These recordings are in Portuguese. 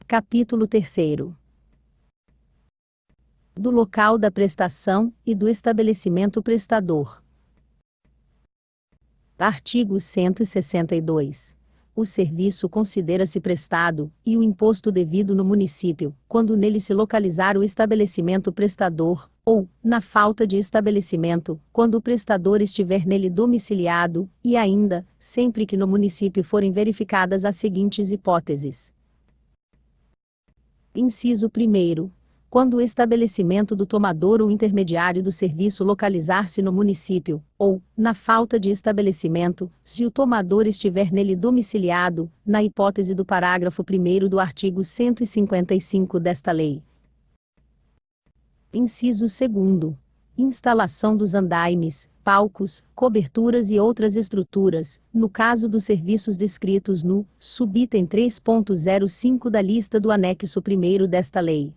Capítulo 3º. Do local da prestação e do estabelecimento prestador. Artigo 162. O serviço considera-se prestado, e o imposto devido no município, quando nele se localizar o estabelecimento prestador, ou, na falta de estabelecimento, quando o prestador estiver nele domiciliado, e ainda, sempre que no município forem verificadas as seguintes hipóteses. Inciso 1º. Quando o estabelecimento do tomador ou intermediário do serviço localizar-se no município, ou, na falta de estabelecimento, se o tomador estiver nele domiciliado, na hipótese do parágrafo 1º do artigo 155 desta lei. Inciso 2º. Instalação dos andaimes, palcos, coberturas e outras estruturas, no caso dos serviços descritos no subitem 3.05 da lista do anexo 1º desta lei.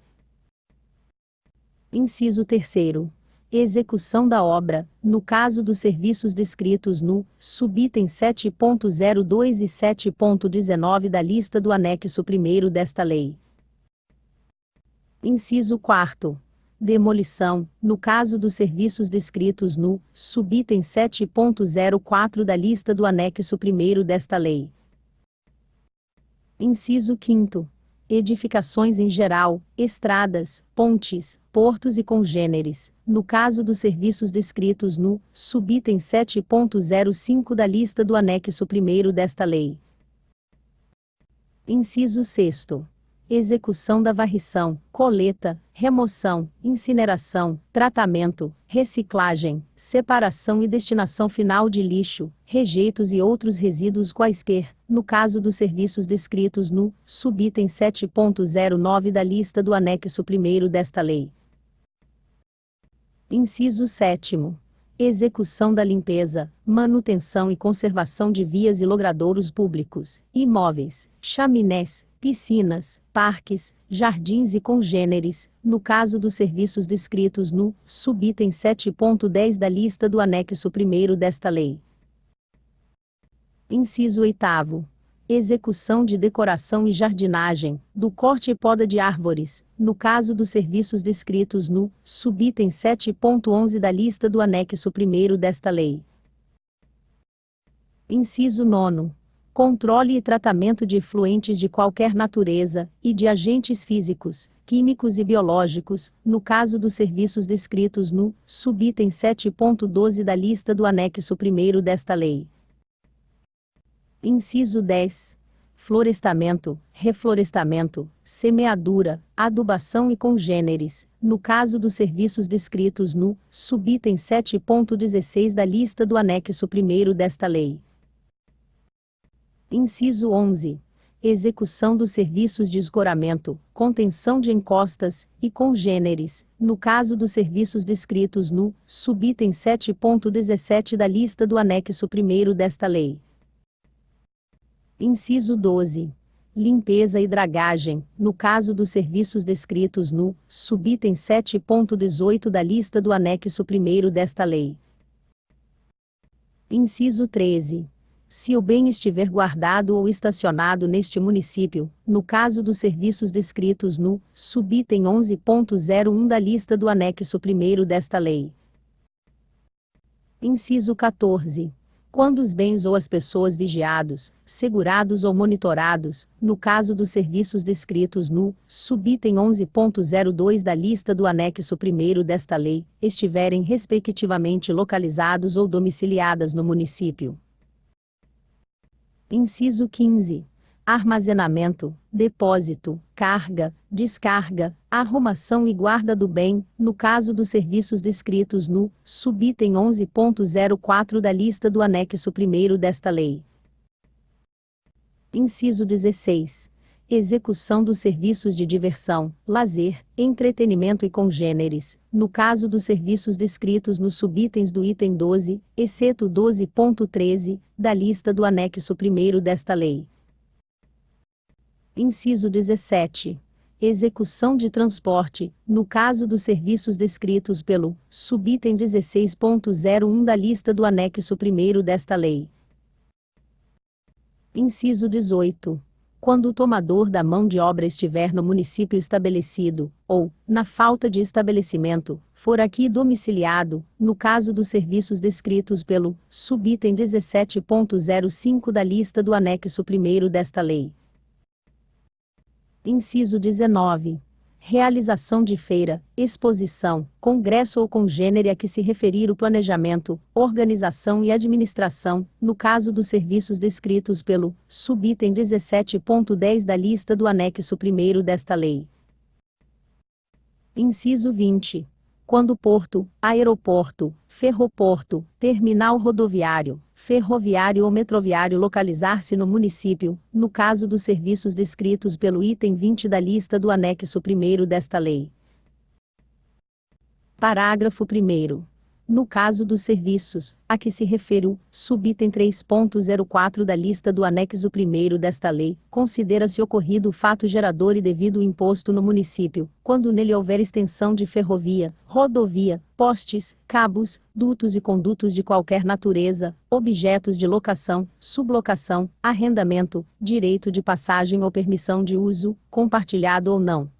Inciso 3º. Execução da obra, no caso dos serviços descritos no subitem 7.02 e 7.19 da lista do anexo 1º desta lei. Inciso 4º. Demolição, no caso dos serviços descritos no subitem 7.04 da lista do anexo 1º desta lei. Inciso 5º. Edificações em geral, estradas, pontes, portos e congêneres, no caso dos serviços descritos no subitem 7.05 da lista do anexo 1º desta lei. Inciso 6º. Execução da varrição, coleta, remoção, incineração, tratamento, reciclagem, separação e destinação final de lixo, rejeitos e outros resíduos quaisquer, no caso dos serviços descritos no subitem 7.09 da lista do anexo 1º desta lei. Inciso 7º. Execução da limpeza, manutenção e conservação de vias e logradouros públicos, imóveis, chaminés, piscinas, parques, jardins e congêneres, no caso dos serviços descritos no subitem 7.10 da lista do anexo 1º desta lei. Inciso 8º. Execução de decoração e jardinagem, do corte e poda de árvores, no caso dos serviços descritos no subitem 7.11 da lista do anexo 1º desta lei. Inciso 9º. Controle e tratamento de efluentes de qualquer natureza, e de agentes físicos, químicos e biológicos, no caso dos serviços descritos no subitem 7.12 da lista do anexo 1º desta lei. Inciso 10. Florestamento, reflorestamento, semeadura, adubação e congêneres, no caso dos serviços descritos no subitem 7.16 da lista do anexo 1º desta lei. Inciso 11. Execução dos serviços de escoramento, contenção de encostas e congêneres, no caso dos serviços descritos no subitem 7.17 da lista do anexo 1º desta lei. Inciso 12. Limpeza e dragagem, no caso dos serviços descritos no subitem 7.18 da lista do anexo 1º desta lei. Inciso 13. Se o bem estiver guardado ou estacionado neste município, no caso dos serviços descritos no subitem 11.01 da lista do anexo 1º desta lei. Inciso 14. Quando os bens ou as pessoas vigiados, segurados ou monitorados, no caso dos serviços descritos no subitem 11.02 da lista do anexo 1º desta lei, estiverem respectivamente localizados ou domiciliadas no município. Inciso 15. Armazenamento, depósito, carga, descarga, arrumação e guarda do bem, no caso dos serviços descritos no subitem 11.04 da lista do anexo 1º desta lei. Inciso 16. Execução dos serviços de diversão, lazer, entretenimento e congêneres, no caso dos serviços descritos nos subitens do item 12, exceto 12.13, da lista do anexo 1º desta lei. Inciso 17. Execução de transporte, no caso dos serviços descritos pelo subitem 16.01 da lista do anexo 1º desta lei. Inciso 18. quando o tomador da mão de obra estiver no município estabelecido, ou, na falta de estabelecimento, for aqui domiciliado, no caso dos serviços descritos pelo subitem 17.05 da lista do anexo 1º desta lei. Inciso 19. Realização de feira, exposição, congresso ou congênere a que se referir o planejamento, organização e administração, no caso dos serviços descritos pelo subitem 17.10 da lista do anexo 1º desta lei. Inciso 20. Quando porto, aeroporto, ferroporto, terminal rodoviário, ferroviário ou metroviário localizar-se no município, no caso dos serviços descritos pelo item 20 da lista do anexo 1º desta lei. Parágrafo 1º. No caso dos serviços, a que se refere o subitem 3.04 da lista do anexo 1º desta lei, considera-se ocorrido o fato gerador e devido o imposto no município, quando nele houver extensão de ferrovia, rodovia, postes, cabos, dutos e condutos de qualquer natureza, objetos de locação, sublocação, arrendamento, direito de passagem ou permissão de uso, compartilhado ou não.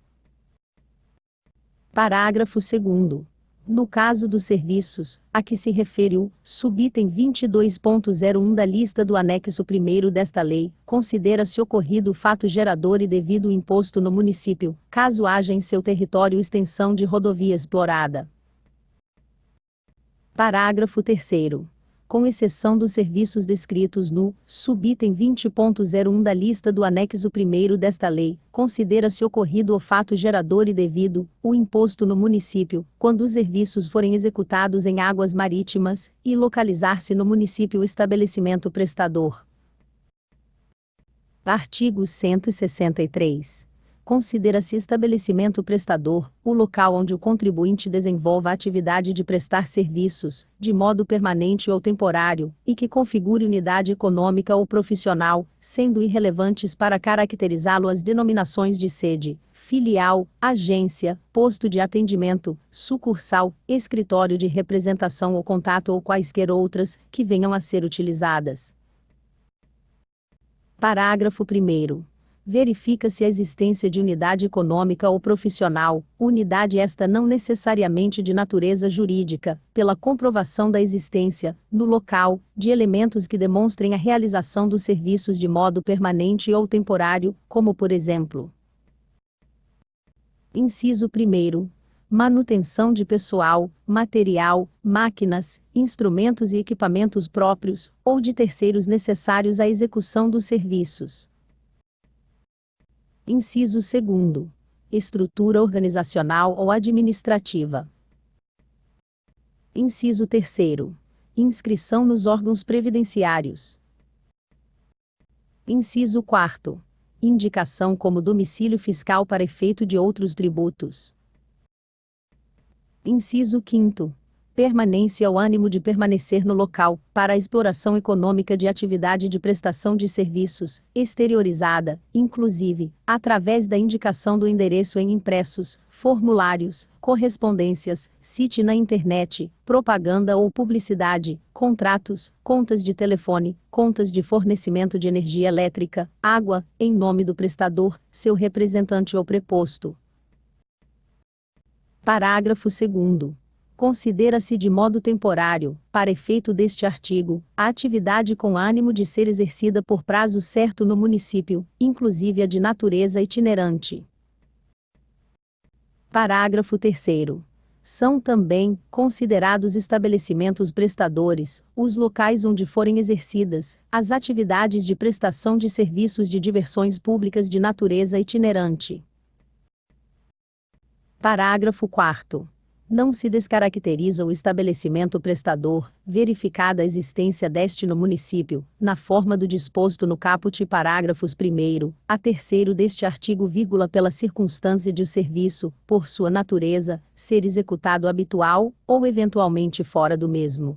Parágrafo 2º. No caso dos serviços, a que se refere o subitem 22.01 da lista do anexo 1º desta lei, considera-se ocorrido o fato gerador e devido o imposto no município, caso haja em seu território extensão de rodovia explorada. Parágrafo 3º. Com exceção dos serviços descritos no subitem 20.01 da lista do anexo 1º desta lei, considera-se ocorrido o fato gerador e devido o imposto no município, quando os serviços forem executados em águas marítimas e localizar-se no município o estabelecimento prestador. Artigo 163. Considera-se estabelecimento prestador o local onde o contribuinte desenvolva a atividade de prestar serviços, de modo permanente ou temporário, e que configure unidade econômica ou profissional, sendo irrelevantes para caracterizá-lo as denominações de sede, filial, agência, posto de atendimento, sucursal, escritório de representação ou contato ou quaisquer outras, que venham a ser utilizadas. Parágrafo 1º. Verifica-se a existência de unidade econômica ou profissional, unidade esta não necessariamente de natureza jurídica, pela comprovação da existência, no local, de elementos que demonstrem a realização dos serviços de modo permanente ou temporário, como por exemplo. Inciso 1º. Manutenção de pessoal, material, máquinas, instrumentos e equipamentos próprios, ou de terceiros necessários à execução dos serviços. Inciso 2º. Estrutura organizacional ou administrativa. Inciso 3º. Inscrição nos órgãos previdenciários. Inciso 4º. Indicação como domicílio fiscal para efeito de outros tributos. Inciso 5º. Permanência ou ânimo de permanecer no local, para a exploração econômica de atividade de prestação de serviços, exteriorizada, inclusive, através da indicação do endereço em impressos, formulários, correspondências, site na internet, propaganda ou publicidade, contratos, contas de telefone, contas de fornecimento de energia elétrica, água, em nome do prestador, seu representante ou preposto. Parágrafo 2º. Considera-se de modo temporário, para efeito deste artigo, a atividade com ânimo de ser exercida por prazo certo no município, inclusive a de natureza itinerante. Parágrafo 3º. São também considerados estabelecimentos prestadores os locais onde forem exercidas as atividades de prestação de serviços de diversões públicas de natureza itinerante. Parágrafo 4º. Não se descaracteriza o estabelecimento prestador, verificada a existência deste no município, na forma do disposto no caput parágrafos 1º a 3º deste artigo, pela circunstância de o serviço, por sua natureza, ser executado habitual, ou eventualmente fora do mesmo.